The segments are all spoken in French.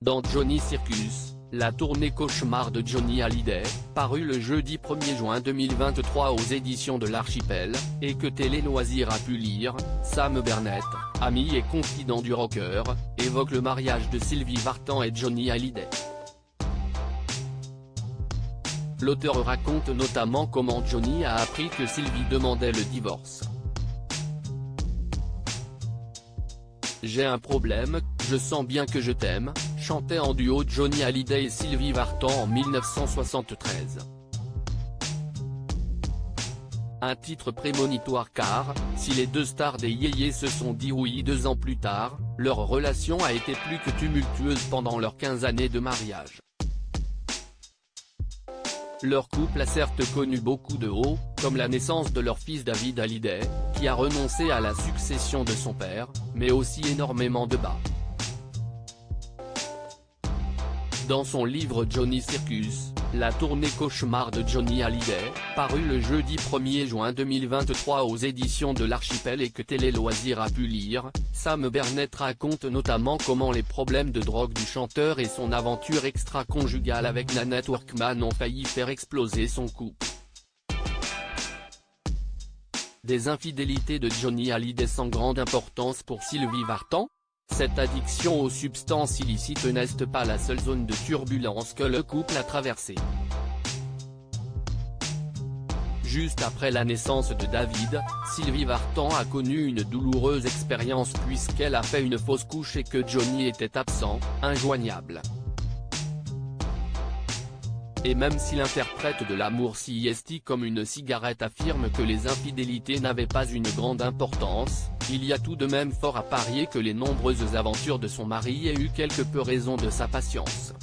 Dans Johnny Circus, la tournée cauchemar de Johnny Hallyday, parue le jeudi 1er juin 2023 aux éditions de l'Archipel, et que Télé Loisirs a pu lire, Sam Bernett, ami et confident du rocker, évoque le mariage de Sylvie Vartan et Johnny Hallyday. L'auteur raconte notamment comment Johnny a appris que Sylvie demandait le divorce. J'ai un problème, je sens bien que je t'aime, chantait en duo Johnny Hallyday et Sylvie Vartan en 1973. Un titre prémonitoire car, si les deux stars des yéyés se sont dit oui 2 ans plus tard, leur relation a été plus que tumultueuse pendant leurs 15 années de mariage. Leur couple a certes connu beaucoup de hauts, comme la naissance de leur fils David Hallyday, qui a renoncé à la succession de son père, mais aussi énormément de bas. Dans son livre Johnny Circus, la tournée cauchemar de Johnny Hallyday, paru le jeudi 1er juin 2023 aux éditions de l'Archipel et que Télé Loisirs a pu lire, Sam Bernett raconte notamment comment les problèmes de drogue du chanteur et son aventure extra-conjugale avec Nanette Workman ont failli faire exploser son couple. Des infidélités de Johnny Hallyday sans grande importance pour Sylvie Vartan? Cette addiction aux substances illicites n'est pas la seule zone de turbulence que le couple a traversée. Juste après la naissance de David, Sylvie Vartan a connu une douloureuse expérience puisqu'elle a fait une fausse couche et que Johnny était absent, injoignable. Et même si l'interprète de l'amour CIST comme une cigarette affirme que les infidélités n'avaient pas une grande importance, il y a tout de même fort à parier que les nombreuses aventures de son mari aient eu quelque peu raison de sa patience.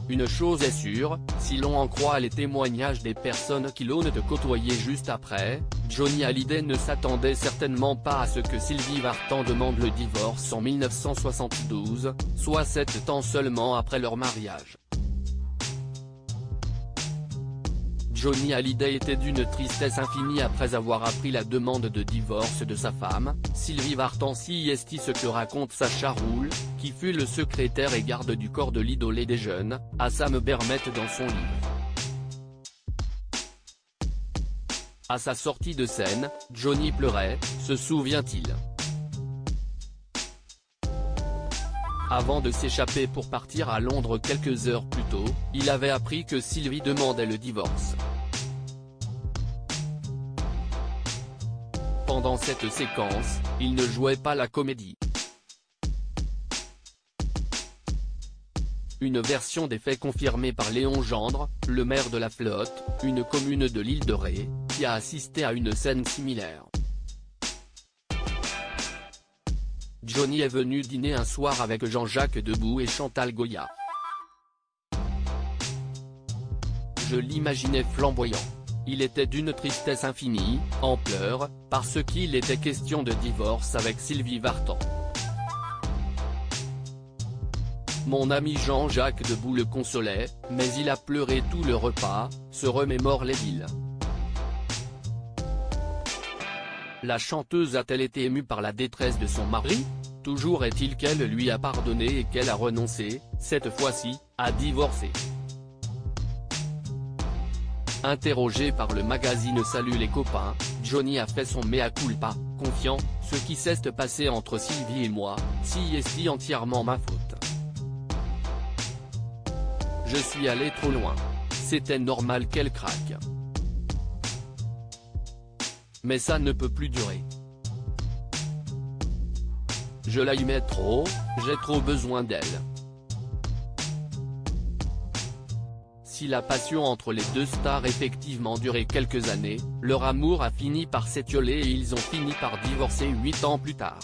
Une chose est sûre, si l'on en croit les témoignages des personnes qui l'ont de côtoyer juste après, Johnny Hallyday ne s'attendait certainement pas à ce que Sylvie Vartan demande le divorce en 1972, soit 7 ans seulement après leur mariage. Johnny Hallyday était d'une tristesse infinie après avoir appris la demande de divorce de sa femme, Sylvie Vartan CIST, ce que raconte Sacha Roule, qui fut le secrétaire et garde du corps de l'idolé des jeunes, à Sam Bernett dans son livre. À sa sortie de scène, Johnny pleurait, se souvient-il. Avant de s'échapper pour partir à Londres quelques heures plus tôt, il avait appris que Sylvie demandait le divorce. Pendant cette séquence, il ne jouait pas la comédie. Une version des faits confirmée par Léon Gendre, le maire de La Flotte, une commune de l'île de Ré, qui a assisté à une scène similaire. Johnny est venu dîner un soir avec Jean-Jacques Debout et Chantal Goya. Je l'imaginais flamboyant. Il était d'une tristesse infinie, en pleurs, parce qu'il était question de divorce avec Sylvie Vartan. Mon ami Jean-Jacques Debout le consolait, mais il a pleuré tout le repas, se remémore l'édile. La chanteuse a-t-elle été émue par la détresse de son mari? Toujours est-il qu'elle lui a pardonné et qu'elle a renoncé, cette fois-ci, à divorcer. Interrogé par le magazine Salut les copains, Johnny a fait son mea culpa, confiant, ce qui s'est passé entre Sylvie et moi, c'est entièrement ma faute. Je suis allé trop loin. C'était normal qu'elle craque. Mais ça ne peut plus durer. Je l'aimais trop, j'ai trop besoin d'elle. Si la passion entre les deux stars effectivement duré quelques années, leur amour a fini par s'étioler et ils ont fini par divorcer 8 ans plus tard.